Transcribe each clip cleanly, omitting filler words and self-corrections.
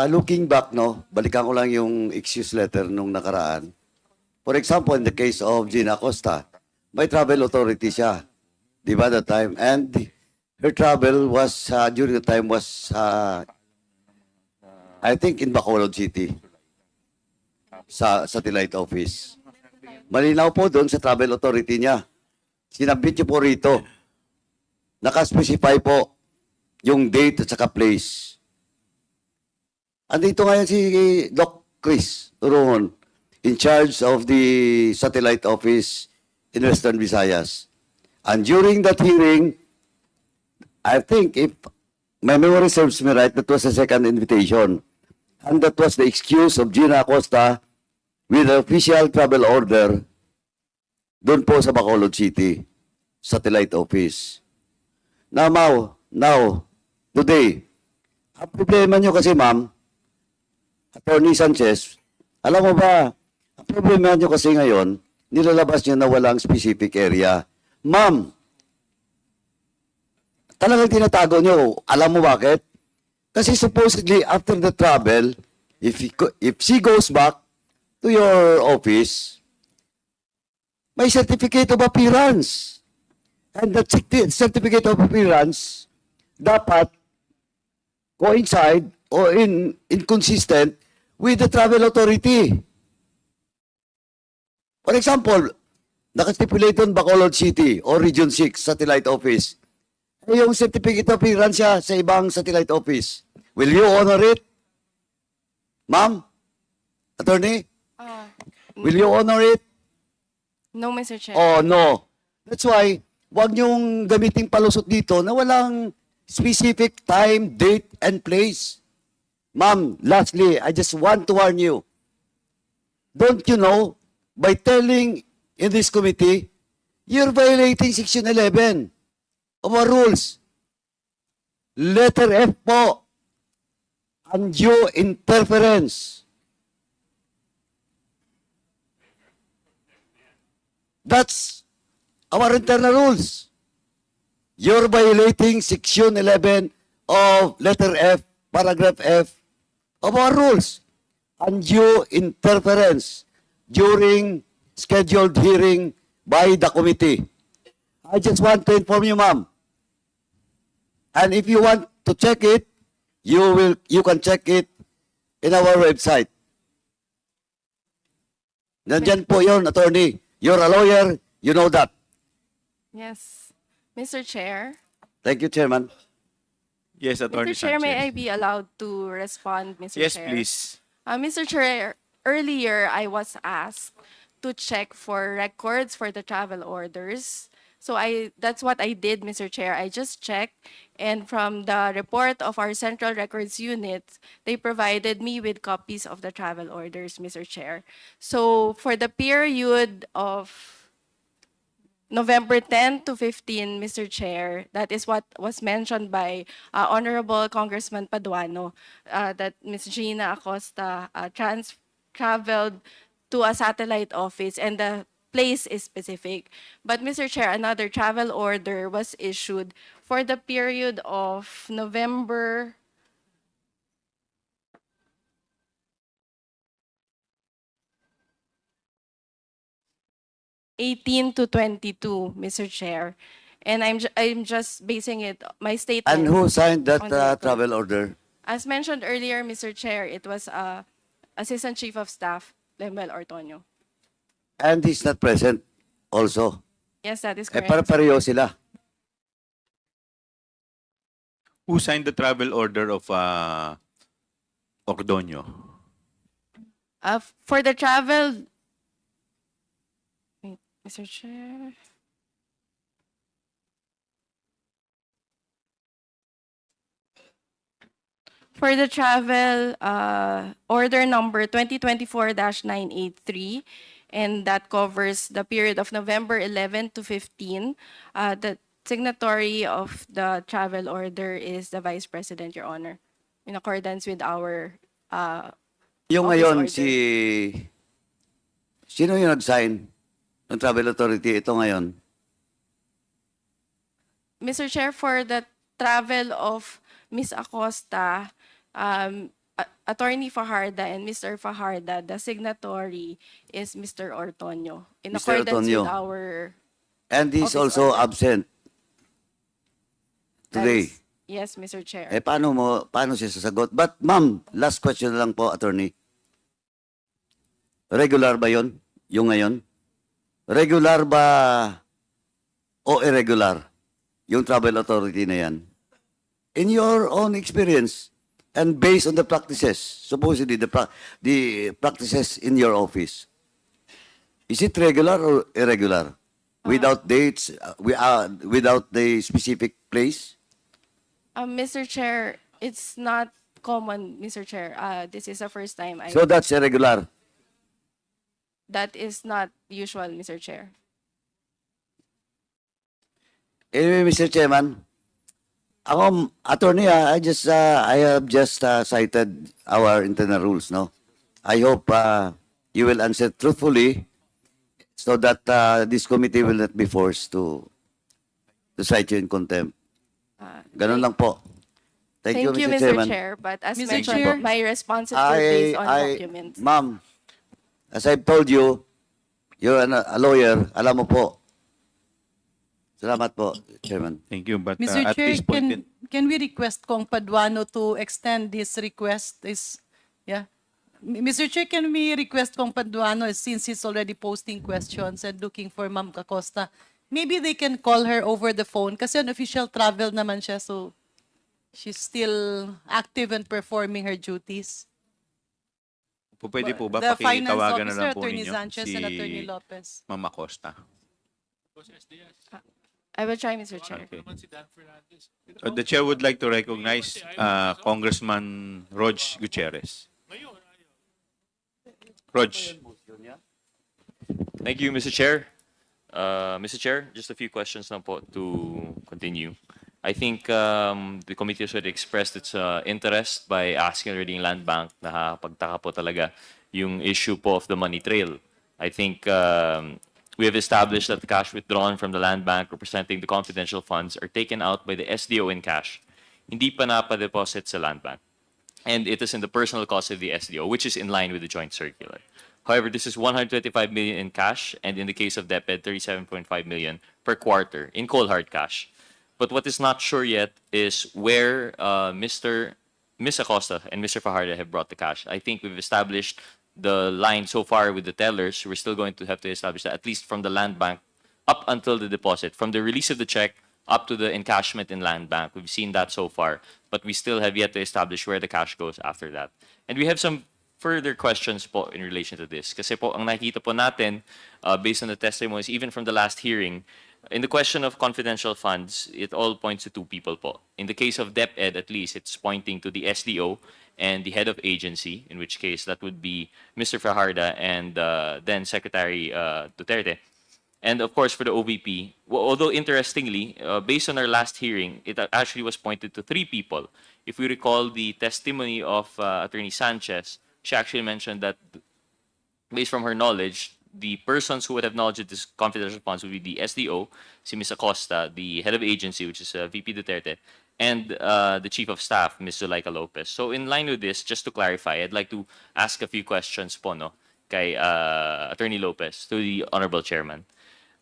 Looking back, no, balikan ko lang yung excuse letter nung nakaraan. For example, in the case of Gina Acosta, may travel authority siya. Di ba, that time? And her travel was, during the time was, I think in Bacolod City, sa satellite office. Malinaw po doon sa travel authority niya. Sinabit niyo po rito. Nakaspecify po yung date at saka place. Andito ngayon si Doc Chris Turuhon, in charge of the satellite office in Western Visayas. And during that hearing, I think if my memory serves me right, that was the second invitation. And that was the excuse of Gina Acosta with the official travel order doon po sa Bacolod City, satellite office. Now, today, ang problema nyo kasi, ma'am, Attorney Sanchez, alam mo ba, ang problema nyo kasi ngayon, nilalabas nyo na walang specific area. Ma'am, talagang tinatago nyo. Alam mo bakit? Kasi supposedly, after the travel, if she goes back to your office, may certificate of appearance. And that certificate of appearance dapat coincide or inconsistent with the travel authority. For example, nakastipulate doon Bacolod City or Region 6 satellite office. Yung certificate of appearance siya sa ibang satellite office. Will you honor it? Ma'am? Attorney? Will you honor it? No, Mr. Chair. Oh, no. That's why, wag niyong gamiting palusot dito na walang specific time, date, and place. Ma'am, lastly, I just want to warn you. Don't you know, by telling in this committee, you're violating Section 11 of our rules. Letter F po, undue interference. That's our internal rules. You're violating Section 11 of letter F, paragraph F of our rules. Undue interference during scheduled hearing by the committee. I just want to inform you, ma'am. And if you want to check it, you can check it in our website. Nandyan po yun, attorney. You're a lawyer, you know that. Yes. Mr. Chair. Thank you, Chairman. Yes, Attorney Mr. Chair, may I Sanchez. be allowed to respond, Mr. Yes, Chair? please. Mr. Chair, earlier I was asked to check for records for the travel orders. So that's what I did, Mr. Chair. I just checked, and from the report of our Central Records Unit, they provided me with copies of the travel orders, Mr. Chair. So for the period of November 10 to 15, Mr. Chair, that is what was mentioned by Honorable Congressman Paduano, that Ms. Gina Acosta traveled to a satellite office, and the place is specific. But Mr. Chair, another travel order was issued for the period of November 18 to 22, Mr. Chair. And I'm just basing it, my statement. And who signed that on the record. travel order? As mentioned earlier, Mr. Chair, it was Assistant Chief of Staff, Lemuel Ortonio. And he's not present also. Yes, that is Eh, correct. para-pareho sila. Who signed the travel order of Ordonio? For the travel, wait, Mr. Chair. For the travel, order number 2024-983, and that covers the period of November 11 to 15. The signatory of the travel order is the Vice President, Your Honor, in accordance with our Yung office ngayon, order. sino yung nag-sign ng travel authority? Ito ngayon. Mr. Chair, for the travel of Ms. Acosta, Attorney Fajarda and Mr. Fajarda, the signatory is Mr. Ortonio. In Mr. accordance Ortonio. with our And he's office also order. absent That today. is- yes, Mr. Chair. Paano siya sasagot? But ma'am, last question na lang po, attorney. Regular ba yon? Yung ngayon? Regular ba o irregular? Yung travel authority na yan? In your own experience and based on the practices, supposedly the practices in your office, is it regular or irregular? Without dates, without the specific place? Mr. Chair, it's not common, Mr. Chair. This is the first time So that's irregular. that is not usual, Mr. Chair. Anyway, Mr. Chairman, ako, attorney, I have just cited our internal rules, no? I hope you will answer truthfully so that this committee will not be forced to cite you in contempt. Ganun lang po. Thank you, Mr. Chairman. Chair. But as Mr. mentioned, Chair. my responses were based on documents. Ma'am, as I've told you, you're a lawyer, alam mo po. Salamat po, Chairman. Thank you, but Mr. at Chair, this point, can we request Kong Paduano to extend this request? Mr. Chair, can we request Kong Paduano, since he's already posting questions and looking for Ma'am Acosta, maybe they can call her over the phone kasi on official travel naman siya, so she's still active and performing her duties. pwede po ba The finance pakitawagan na officer, lang po Attorney ninyo Sanchez and Attorney Lopez. Ma'am Acosta? I will try, Mr. Chair. Okay. The chair would like to recognize Congressman Rog Gutierrez. Rog. Thank you, Mr. Chair. Mr. Chair, just a few questions lang po to continue. I think the committee has already expressed its interest by asking already yung land bank na pagtaka po talaga yung issue po of the money trail. I think we have established that the cash withdrawn from the land bank representing the confidential funds are taken out by the SDO in cash. Hindi pa napadeposit sa land bank. And it is in the personal cost of the SDO, which is in line with the joint circular. However, this is 125 million in cash, and in the case of DepEd, 37.5 million per quarter in cold hard cash. But what is not sure yet is where Miss Acosta and Mr. Fajardo have brought the cash. I think we've established the line so far with the tellers. We're still going to have to establish that at least from the land bank up until the deposit, from the release of the check up to the encashment in land bank. We've seen that so far, but we still have yet to establish where the cash goes after that. And we have some further questions po in relation to this. Kasi po, ang nakikita po natin, based on the testimonies, even from the last hearing, in the question of confidential funds, it all points to two people po. In the case of DepEd, at least, it's pointing to the SDO and the head of agency, in which case that would be Mr. Fajarda and then Secretary Duterte. And of course, for the OVP, although interestingly, based on our last hearing, it actually was pointed to three people. If we recall the testimony of Attorney Sanchez, she actually mentioned that based from her knowledge, the persons who would have knowledge of this confidential funds would be the SDO, si Ms. Acosta, the head of agency, which is VP Duterte, and the chief of staff, Ms. Zuleika Lopez. So in line with this, just to clarify, I'd like to ask a few questions po, no, kay Attorney Lopez, to the Honorable Chairman.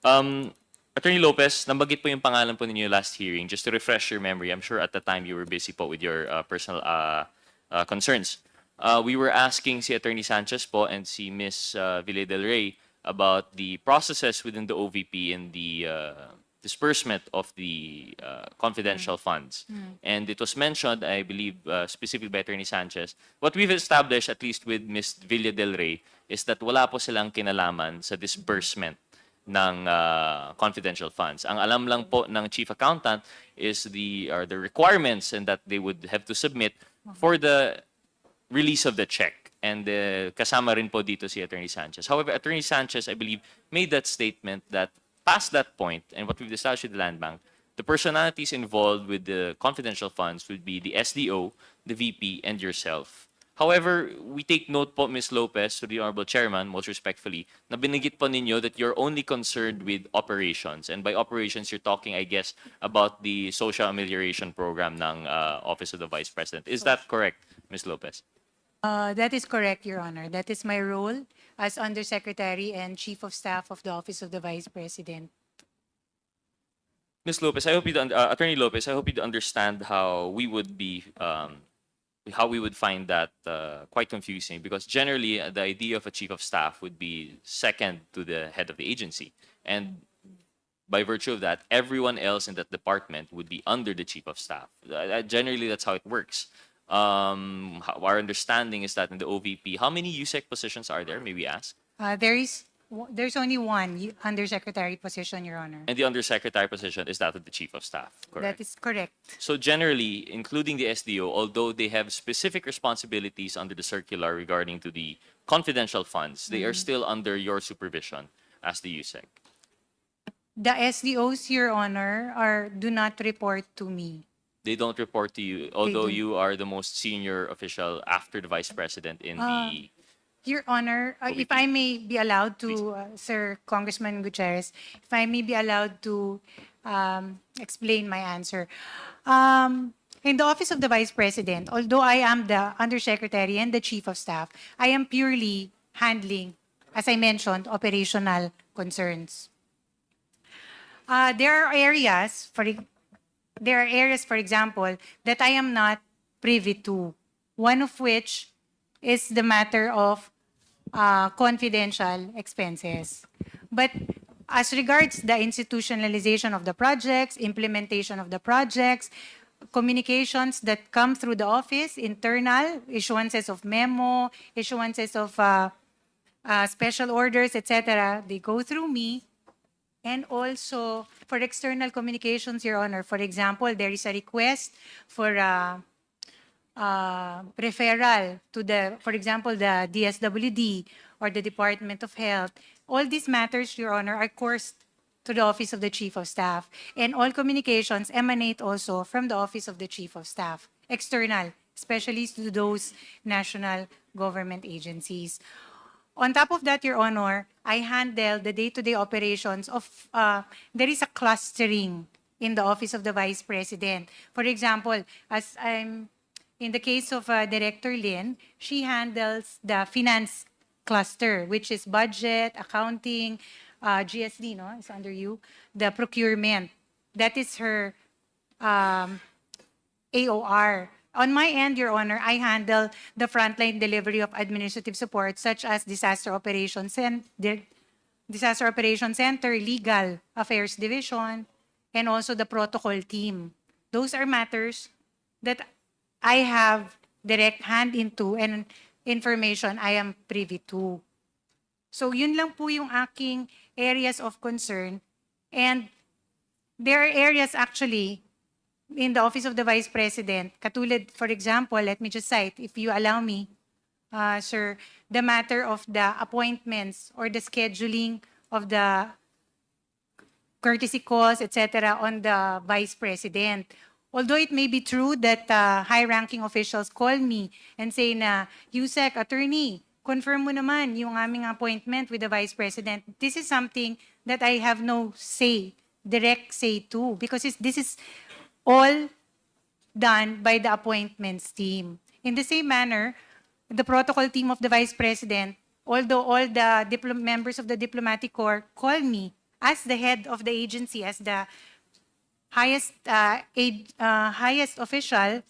Attorney Lopez, nabanggit po yung pangalan po ninyo last hearing. Just to refresh your memory, I'm sure at the time you were busy po with your personal concerns. We were asking si Attorney Sanchez po and si Ms. Ville del Rey about the processes within the OVP and the disbursement of the confidential funds. And it was mentioned, I believe, specifically by Attorney Sanchez, what we've established, at least with Ms. Ville del Rey, is that wala po silang kinalaman sa disbursement ng confidential funds. Ang alam lang po ng chief accountant is the requirements and that they would have to submit for the release of the check. And kasama rin po dito si Attorney Sanchez. However, Attorney Sanchez, I believe, made that statement that past that point, and what we've established with the Land Bank, the personalities involved with the confidential funds would be the SDO, the VP, and yourself. However, we take note po, Ms. Lopez, to the Honorable Chairman, most respectfully, na binigit po ninyo that you're only concerned with operations. And by operations, you're talking, I guess, about the social amelioration program ng Office of the Vice President. Is that correct, Ms. Lopez? That is correct, Your Honor. That is my role as Undersecretary and Chief of Staff of the Office of the Vice President. Ms. Lopez, I hope you Attorney Lopez, I hope you understand how we would be how we would find that quite confusing, because generally the idea of a chief of staff would be second to the head of the agency, and by virtue of that, everyone else in that department would be under the chief of staff. Generally, that's how it works. Our understanding is that in the OVP, how many USEC positions are there? May we ask? There's only one Undersecretary position, Your Honor. And the undersecretary position is that of the chief of staff, correct? That is correct. So generally, including the SDO, although they have specific responsibilities under the circular regarding to the confidential funds, they are still under your supervision as the USEC. The SDOs, Your Honor, do not report to me. They don't report to you, although don't. you are the most senior official after the vice president in the. Your Honor, if I may be allowed to, Sir Congressman Gutierrez, if I may be allowed to explain my answer. In the Office of the Vice President, although I am the Undersecretary and the Chief of Staff, I am purely handling, as I mentioned, operational concerns. There are areas, for example, that I am not privy to. One of which is the matter of confidential expenses. But as regards the institutionalization of the projects, implementation of the projects, communications that come through the office, internal, issuances of memo, issuances of special orders, etc., they go through me. And also, for external communications, Your Honor, for example, there is a request for referral to for example, the DSWD or the Department of Health. All these matters, Your Honor, are coursed to the Office of the Chief of Staff. And all communications emanate also from the Office of the Chief of Staff, external, especially to those national government agencies. On top of that, Your Honor, I handle the day-to-day operations of, there is a clustering in the Office of the Vice President. For example, in the case of Director Lin, she handles the finance cluster, which is budget, accounting, GSD, no, is under you, the procurement. That is her AOR. On my end, Your Honor, I handle the frontline delivery of administrative support, such as Disaster Operations Center, Legal Affairs Division, and also the protocol team. Those are matters that I have direct hand into and information I am privy to. So yun lang po yung aking areas of concern. And there are areas actually in the Office of the Vice President, katulad, for example, let me just cite, if you allow me, sir, the matter of the appointments or the scheduling of the courtesy calls, etc., on the Vice President. Although it may be true that high-ranking officials call me and say na, USEC, attorney, confirm mo naman yung aming appointment with the Vice President. This is something that I have no say, direct say to, because this is all done by the appointments team. In the same manner, the protocol team of the Vice President, although all the members of the Diplomatic Corps call me as the head of the agency, as the highest official,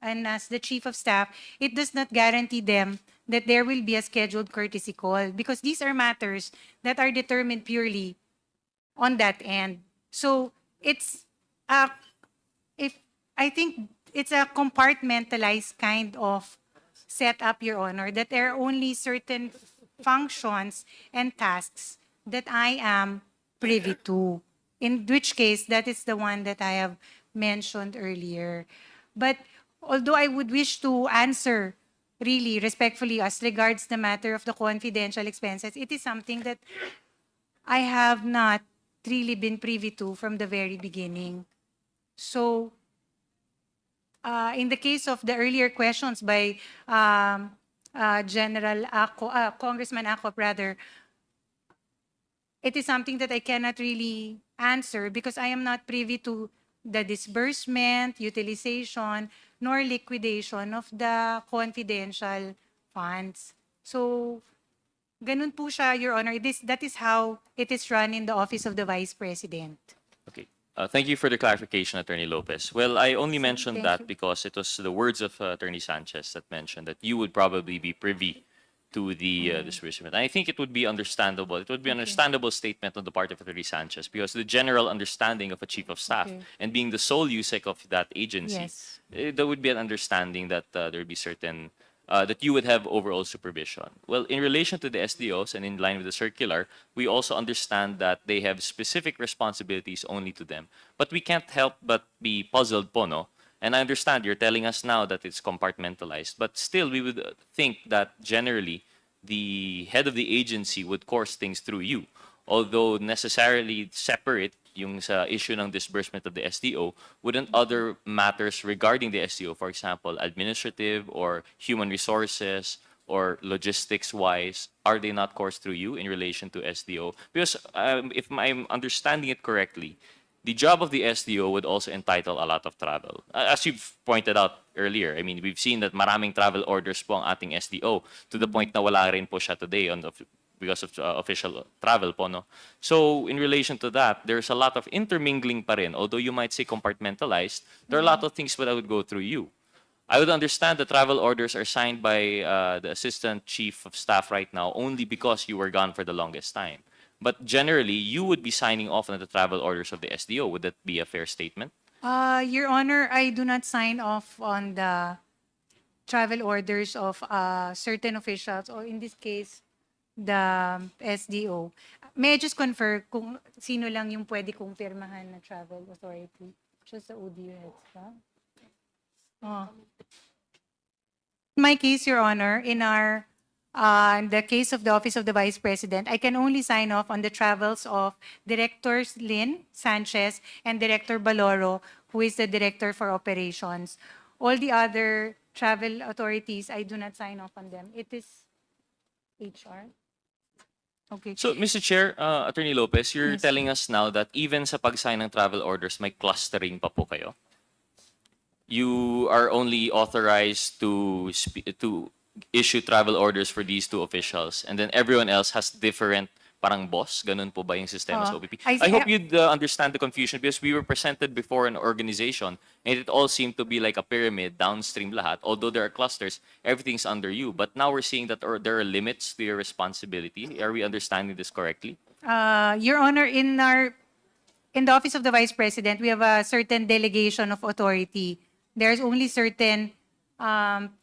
and as the Chief of Staff, it does not guarantee them that there will be a scheduled courtesy call, because these are matters that are determined purely on that end. So it's I think it's a compartmentalized kind of setup, Your Honor, that there are only certain functions and tasks that I am privy to, in which case that is the one that I have mentioned earlier. But although I would wish to answer really respectfully as regards the matter of the confidential expenses, it is something that I have not really been privy to from the very beginning. So, in the case of the earlier questions by Congressman Acop, rather, it is something that I cannot really answer because I am not privy to the disbursement, utilization, nor liquidation of the confidential funds. So, ganun po siya, Your Honor. That is how it is run in the Office of the Vice President. Okay. Thank you for the clarification, Attorney Lopez. Well, I only mentioned thank that you. because it was the words of Attorney Sanchez that mentioned that you would probably be privy to the disbursement. I think it would be understandable. It would be an understandable statement on the part of Attorney Sanchez because the general understanding of a chief of staff Okay. and being the sole USEC of that agency, Yes. there would be an understanding that there would be certain that you would have overall supervision. Well, in relation to the SDOs and in line with the circular, we also understand that they have specific responsibilities only to them. But we can't help but be puzzled po, no? And I understand you're telling us now that it's compartmentalized, but still we would think that generally the head of the agency would course things through you. Although necessarily separate yung sa issue ng disbursement of the SDO, wouldn't other matters regarding the SDO, for example, administrative or human resources or logistics-wise, are they not coursed through you in relation to SDO? Because if I'm understanding it correctly, the job of the SDO would also entitle a lot of travel. As you've pointed out earlier, I mean, we've seen that maraming travel orders po ang ating SDO to the point na wala rin po siya today on the because of official travel po, no? So, in relation to that, there's a lot of intermingling pa rin. Although you might say compartmentalized, there are a lot of things that would go through you. I would understand the travel orders are signed by the Assistant Chief of Staff right now only because you were gone for the longest time. But generally, you would be signing off on the travel orders of the SDO. Would that be a fair statement? Your Honor, I do not sign off on the travel orders of certain officials, or in this case, the SDO. May I just confirm kung sino lang yung pwede kong pirmahan na travel authority? Just the ODU heads ba? Oh. In my case, Your Honor, in the case of the Office of the Vice President, I can only sign off on the travels of Directors Lynn Sanchez and Director Baloro, who is the Director for Operations. All the other travel authorities, I do not sign off on them. It is HR. Okay. So, Mr. Chair, Attorney Lopez, you're Yes. telling us now that even sa pag-sign ng travel orders, may clustering pa po kayo? You are only authorized to issue travel orders for these two officials, and then everyone else has different parang boss? Ganun po ba yung sistema sa OVP? I hope you'd understand the confusion because we were presented before an organization and it all seemed to be like a pyramid, downstream lahat. Although there are clusters, everything's under you. But now we're seeing that there are limits to your responsibility. Are we understanding this correctly? Your Honor, in the Office of the Vice President, we have a certain delegation of authority. There's only certain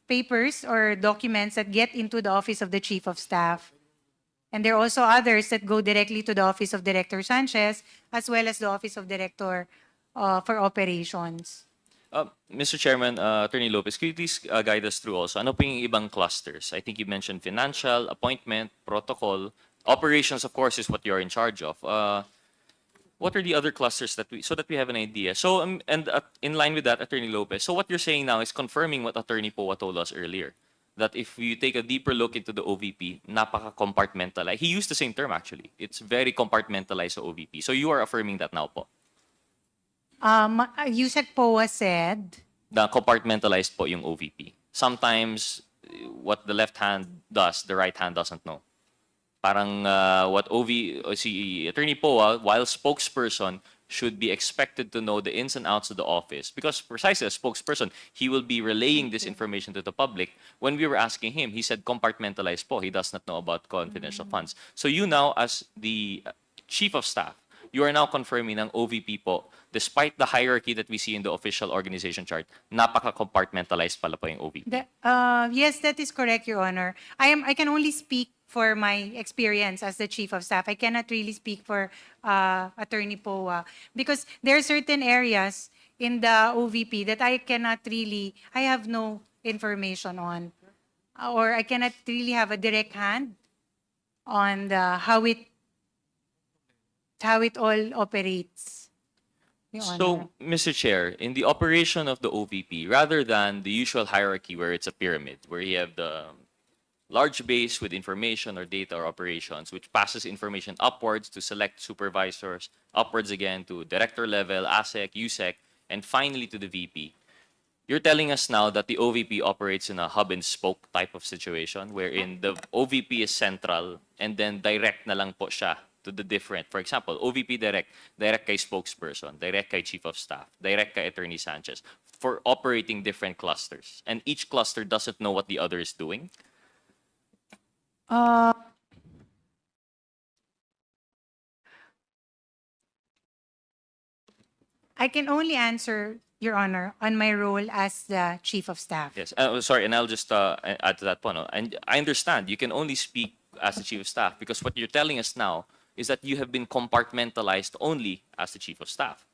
papers or documents that get into the Office of the Chief of Staff. And there are also others that go directly to the Office of Director Sanchez, as well as the Office of Director for Operations. Mr. Chairman, Attorney Lopez, could you please guide us through also? Ano po yung ibang clusters? I think you mentioned financial, appointment, protocol. Operations, of course, is what you're in charge of. What are the other clusters so that we have an idea? So, in line with that, Attorney Lopez, so what you're saying now is confirming what Attorney Poa told us earlier, that if you take a deeper look into the OVP, napaka-compartmentalized. He used the same term, actually. It's very compartmentalized sa OVP. So you are affirming that now po? Yusek Poa said, Na compartmentalized po yung OVP. Sometimes, what the left hand does, the right hand doesn't know. Parang what si Attorney Poa, while spokesperson, should be expected to know the ins and outs of the office. Because precisely as spokesperson, he will be relaying this information to the public. When we were asking him, he said compartmentalized po. He does not know about confidential funds. So you now, as the Chief of Staff, you are now confirming ng OVP po, despite the hierarchy that we see in the official organization chart, napaka-compartmentalized pala po yung OVP. yes, that is correct, Your Honor. I can only speak for my experience as the Chief of Staff. I cannot really speak for Attorney Poa because there are certain areas in the OVP that I have no information on, or I cannot really have a direct hand on how it all operates. Your Honor. So, Mr. Chair, in the operation of the OVP, rather than the usual hierarchy where it's a pyramid, where you have the large base with information or data or operations, which passes information upwards to select supervisors, upwards again to director level, ASEC, USEC, and finally to the VP. You're telling us now that the OVP operates in a hub and spoke type of situation wherein the OVP is central and then direct na lang po siya to the different. For example, OVP direct kay spokesperson, direct kay chief of staff, direct kay Attorney Sanchez for operating different clusters. And each cluster doesn't know what the other is doing. I can only answer, Your Honor, on my role as the Chief of Staff. Yes, sorry, and I'll just add to that point. No? And I understand you can only speak as the chief of staff because what you're telling us now is that you have been compartmentalized only as the chief of staff.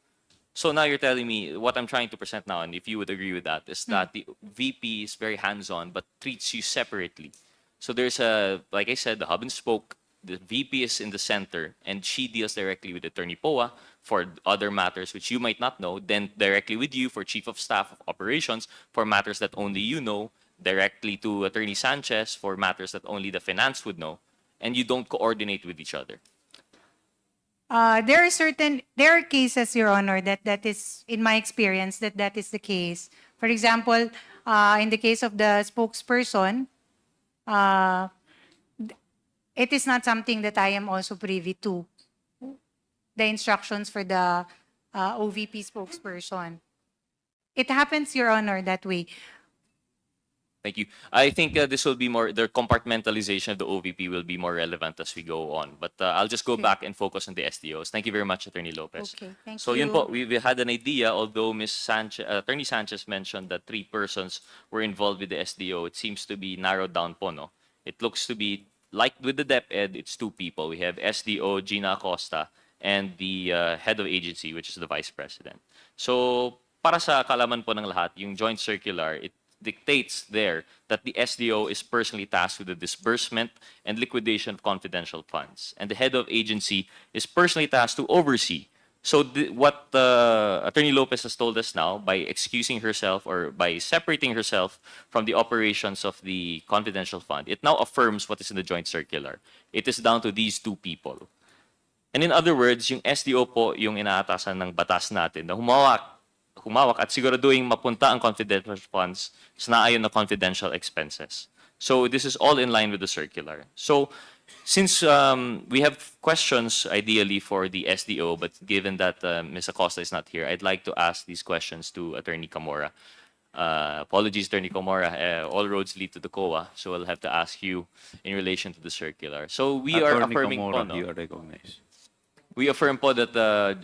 So now you're telling me what I'm trying to present now, and if you would agree with that, is that the VP is very hands-on but treats you separately. So there's a, like I said, the hub and spoke. The VP is in the center, and she deals directly with Attorney Poa for other matters which you might not know, then directly with you for Chief of Staff of Operations for matters that only you know, directly to Attorney Sanchez for matters that only the finance would know, and you don't coordinate with each other. There are cases, Your Honor, that is, in my experience, that is the case. For example, in the case of the spokesperson, it is not something that I am also privy to, the instructions for the OVP spokesperson. It happens, Your Honor, that way. Thank you. I think this will be more, the compartmentalization of the OVP will be more relevant as we go on. But I'll just go back and focus on the SDOs. Thank you very much, Attorney Lopez. Okay, thank So you. yun po, we had an idea, although Attorney Sanchez mentioned that 3 persons were involved with the SDO, it seems to be narrowed down po, no? It looks to be, like with the DepEd, it's 2 people. We have SDO, Gina Acosta, and the head of agency, which is the vice president. So para sa kalaman po ng lahat, yung joint circular, it dictates there that the SDO is personally tasked with the disbursement and liquidation of confidential funds. And the head of agency is personally tasked to oversee. So what Attorney Lopez has told us now, by excusing herself or by separating herself from the operations of the confidential fund, it now affirms what is in the joint circular. It is down to these 2 people. And in other words, yung SDO po yung inaatasan ng batas natin na humawak at siguraduhin mapunta ang confidential funds sa naayon na confidential expenses. So this is all in line with the circular. So since we have questions ideally for the SDO, but given that Ms. Acosta is not here, I'd like to ask these questions to Attorney Camora. Apologies, Attorney Camora. All roads lead to the COA, so I'll have to ask you in relation to the circular. So we are affirming po, no? You are recognized. We affirm po that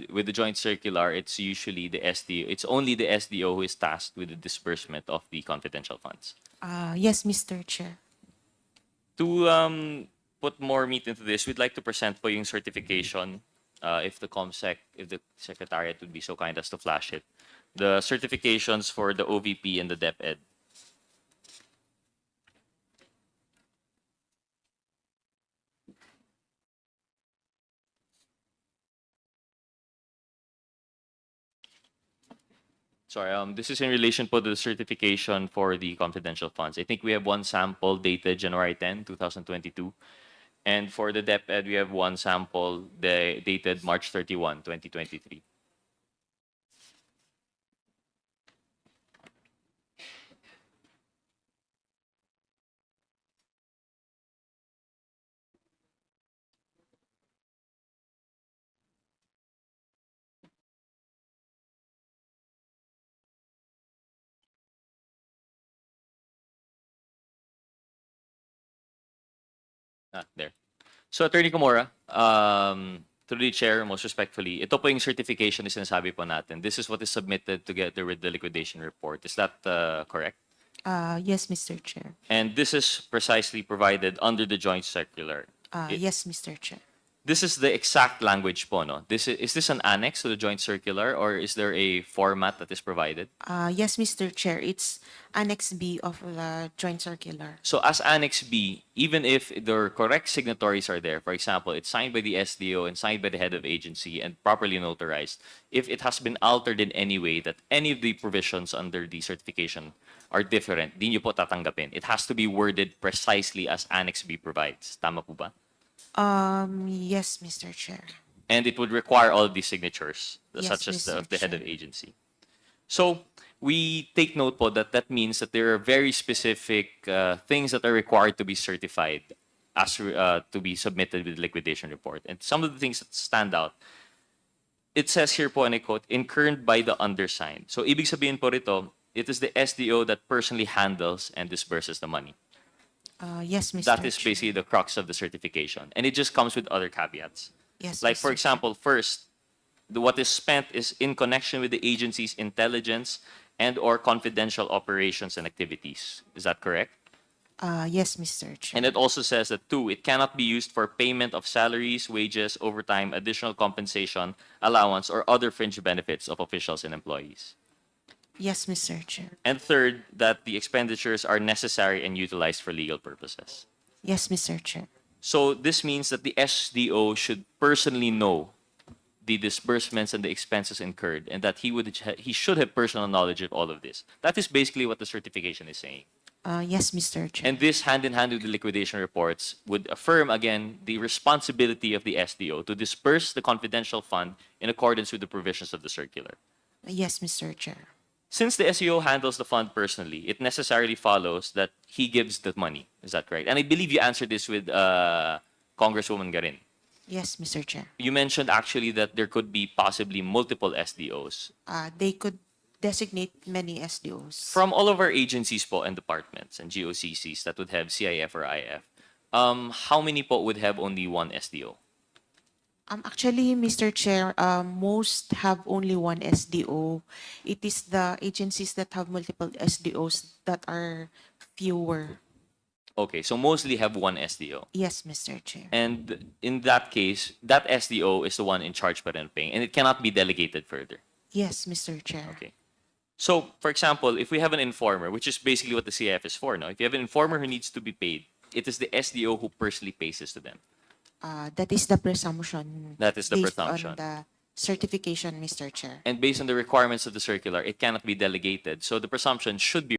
with the joint circular, it's usually the SDO. It's only the SDO who is tasked with the disbursement of the confidential funds. Yes, Mr. Chair. To put more meat into this, we'd like to present po yung certification, if the Secretariat would be so kind as to flash it. The certifications for the OVP and the DepEd. Sorry, this is in relation to the certification for the confidential funds. I think we have one sample dated January 10, 2022. And for the DepEd, we have one sample dated March 31, 2023. There. So, Attorney Camora, through the chair, most respectfully, ito po yung certification na sinasabi po natin. This is what is submitted together with the liquidation report. Is that correct? Yes, Mr. Chair. And this is precisely provided under the joint circular. Yes, Mr. Chair. This is the exact language po, no? Is this an annex to the joint circular, or is there a format that is provided? Yes, Mr. Chair. It's Annex B of the Joint Circular. So as Annex B, even if the correct signatories are there, for example, it's signed by the SDO and signed by the head of agency and properly notarized, if it has been altered in any way that any of the provisions under the certification are different, di nyo po tatanggapin. It has to be worded precisely as Annex B provides. Tama po ba? Yes, Mr. Chair. And it would require all of these signatures, Yes, such as the Mr. head of Chair. agency. So we take note po that that means that there are very specific things that are required to be certified as to be submitted with the liquidation report. And some of the things that stand out, it says here po, and I quote, incurred by the undersigned. So ibig sabihin po rito, it is the SDO that personally handles and disburses the money. Yes, Mr. That is Chair. basically the crux of the certification. And it just comes with other caveats. Yes, Like, for Mr. Chair. example, first, what is spent is in connection with the agency's intelligence and or confidential operations and activities. Is that correct? Yes, Mr. Chair. And it also says that, two, it cannot be used for payment of salaries, wages, overtime, additional compensation, allowance, or other fringe benefits of officials and employees. Yes, Mr. Chair. And third, that the expenditures are necessary and utilized for legal purposes. Yes, Mr. Chair. So this means that the SDO should personally know the disbursements and the expenses incurred, and that he should have personal knowledge of all of this. That is basically what the certification is saying. Yes, Mr. Chair. And this, hand in hand with the liquidation reports, would affirm again the responsibility of the SDO to disperse the confidential fund in accordance with the provisions of the circular. Yes, Mr. Chair. Since the SEO handles the fund personally, it necessarily follows that he gives the money. Is that correct? And I believe you answered this with Congresswoman Garin. Yes, Mr. Chair. You mentioned actually that there could be possibly multiple SDOs. They could designate many SDOs. From all of our agencies po and departments and GOCCs that would have CIF or IF, how many po would have only one SDO? Actually, Mr. Chair, most have only one SDO. It is the agencies that have multiple SDOs that are fewer. Okay, so mostly have one SDO. Yes, Mr. Chair. And in that case, that SDO is the one in charge pa rin of paying, and it cannot be delegated further. Yes, Mr. Chair. Okay. So, for example, if we have an informer, which is basically what the CIF is for now, if you have an informer who needs to be paid, it is the SDO who personally pays this to them. That is the presumption. That is the based presumption. on the certification, Mr. Chair. And based on the requirements of the circular, it cannot be delegated. So the presumption should be